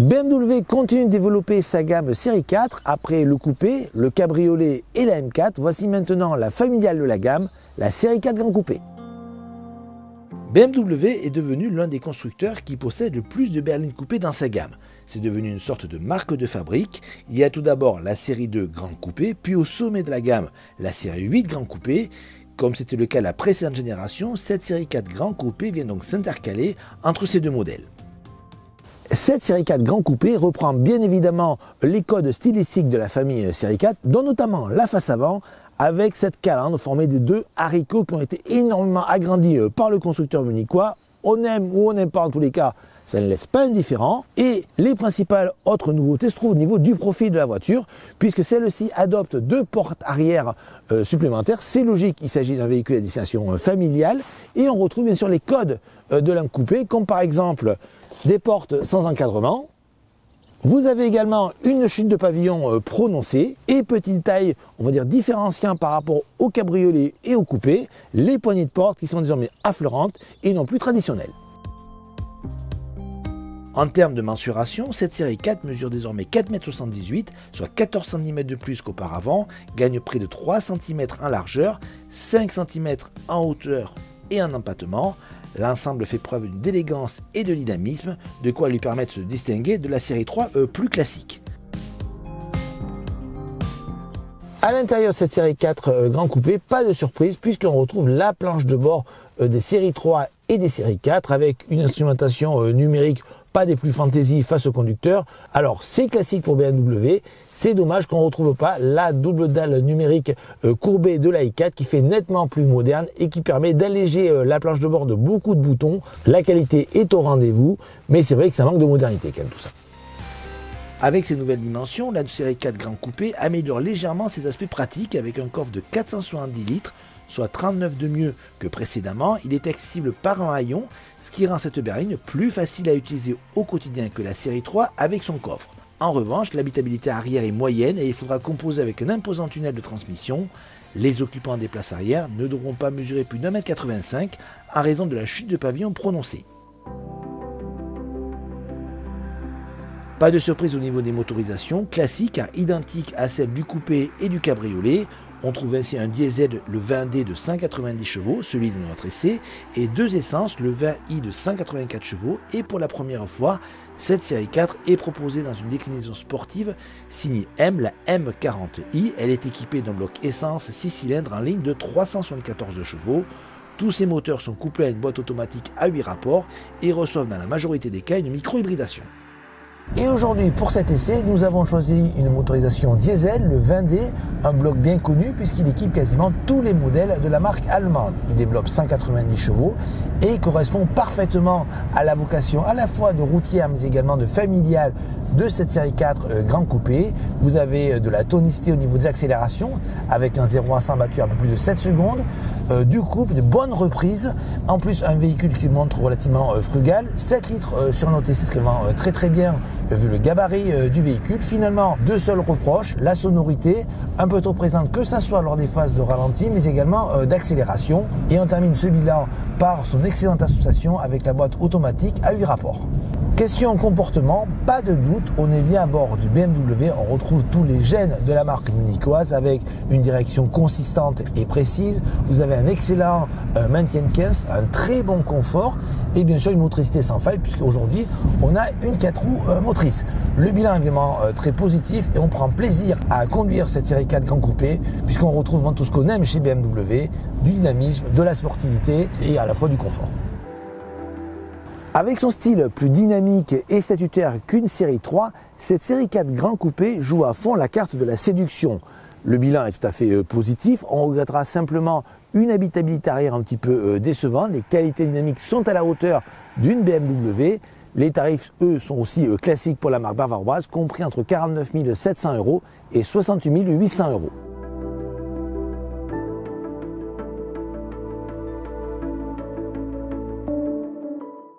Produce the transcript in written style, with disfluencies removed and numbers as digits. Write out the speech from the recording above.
BMW continue de développer sa gamme série 4 après le coupé, le cabriolet et la M4. Voici maintenant la familiale de la gamme, la série 4 Grand Coupé. BMW est devenu l'un des constructeurs qui possède le plus de berlines coupées dans sa gamme. C'est devenu une sorte de marque de fabrique. Il y a tout d'abord la série 2 Grand Coupé, puis au sommet de la gamme, la série 8 Grand Coupé. Comme c'était le cas de la précédente génération, cette série 4 Grand Coupé vient donc s'intercaler entre ces deux modèles. Cette série 4 Grand Coupé reprend bien évidemment les codes stylistiques de la famille série 4, dont notamment la face avant, avec cette calandre formée des deux haricots qui ont été énormément agrandis par le constructeur munichois. On aime ou on n'aime pas, en tous les cas, ça ne laisse pas indifférent. Et les principales autres nouveautés se trouvent au niveau du profil de la voiture, puisque celle-ci adopte deux portes arrière supplémentaires. C'est logique, il s'agit d'un véhicule à destination familiale. Et on retrouve bien sûr les codes de la coupé, comme par exemple des portes sans encadrement. Vous avez également une chute de pavillon prononcée et petite taille, on va dire différenciant par rapport au cabriolet et au coupé, les poignées de porte qui sont désormais affleurantes et non plus traditionnelles. En termes de mensuration, cette série 4 mesure désormais 4,78 m, soit 14 cm de plus qu'auparavant, gagne près de 3 cm en largeur, 5 cm en hauteur et en empattement. L'ensemble fait preuve d'élégance et de dynamisme, de quoi lui permettre de se distinguer de la série 3 plus classique. À l'intérieur de cette série 4 Grand Coupé, pas de surprise puisqu'on retrouve la planche de bord des séries 3 et des séries 4 avec une instrumentation numérique pas des plus fantaisie face au conducteur. Alors c'est classique pour BMW, c'est dommage qu'on ne retrouve pas la double dalle numérique courbée de la i4 qui fait nettement plus moderne et qui permet d'alléger la planche de bord de beaucoup de boutons. La qualité est au rendez-vous, mais c'est vrai que ça manque de modernité quand même tout ça. Avec ces nouvelles dimensions, la série 4 Grand Coupé améliore légèrement ses aspects pratiques avec un coffre de 470 litres, soit 39 de mieux que précédemment. Il est accessible par un haillon, ce qui rend cette berline plus facile à utiliser au quotidien que la série 3 avec son coffre. En revanche, l'habitabilité arrière est moyenne et il faudra composer avec un imposant tunnel de transmission. Les occupants des places arrière ne devront pas mesurer plus d'1,85 m en raison de la chute de pavillon prononcée. Pas de surprise au niveau des motorisations, classiques car identiques à celles du coupé et du cabriolet. On trouve ainsi un diesel, le 20D de 190 chevaux, celui de notre essai, et deux essences, le 20i de 184 chevaux. Et pour la première fois, cette série 4 est proposée dans une déclinaison sportive signée M, la M40i. Elle est équipée d'un bloc essence 6 cylindres en ligne de 374 chevaux. Tous ces moteurs sont couplés à une boîte automatique à 8 rapports et reçoivent dans la majorité des cas une micro-hybridation. Et aujourd'hui, pour cet essai, nous avons choisi une motorisation diesel, le 20D, un bloc bien connu puisqu'il équipe quasiment tous les modèles de la marque allemande. Il développe 190 chevaux et correspond parfaitement à la vocation à la fois de routière mais également de familiale de cette série 4 Grand Coupé. Vous avez de la tonicité au niveau des accélérations avec un 0 à 100 battu à un peu plus de 7 secondes. Du couple, de bonnes reprises, en plus un véhicule qui montre relativement frugal, 7 litres sur notre essai, ce qui est vraiment très bien vu le gabarit du véhicule. Finalement, deux seuls reproches, la sonorité, un peu trop présente que ça soit lors des phases de ralenti, mais également d'accélération. Et on termine ce bilan par son excellente association avec la boîte automatique à 8 rapports. Question comportement, pas de doute, on est bien à bord du BMW, on retrouve tous les gènes de la marque munichoise avec une direction consistante et précise. Vous avez un excellent maintien de caisse, un très bon confort et bien sûr une motricité sans faille puisque aujourd'hui on a une 4 roues motrice. Le bilan est vraiment très positif et on prend plaisir à conduire cette série 4 Grand Coupé puisqu'on retrouve tout ce qu'on aime chez BMW, du dynamisme, de la sportivité et à la fois du confort. Avec son style plus dynamique et statutaire qu'une série 3, cette série 4 Grand Coupé joue à fond la carte de la séduction. Le bilan est tout à fait positif, on regrettera simplement une habitabilité arrière un petit peu décevante. Les qualités dynamiques sont à la hauteur d'une BMW. Les tarifs, eux, sont aussi classiques pour la marque bavaroise, compris entre 49 700 € et 68 800 €.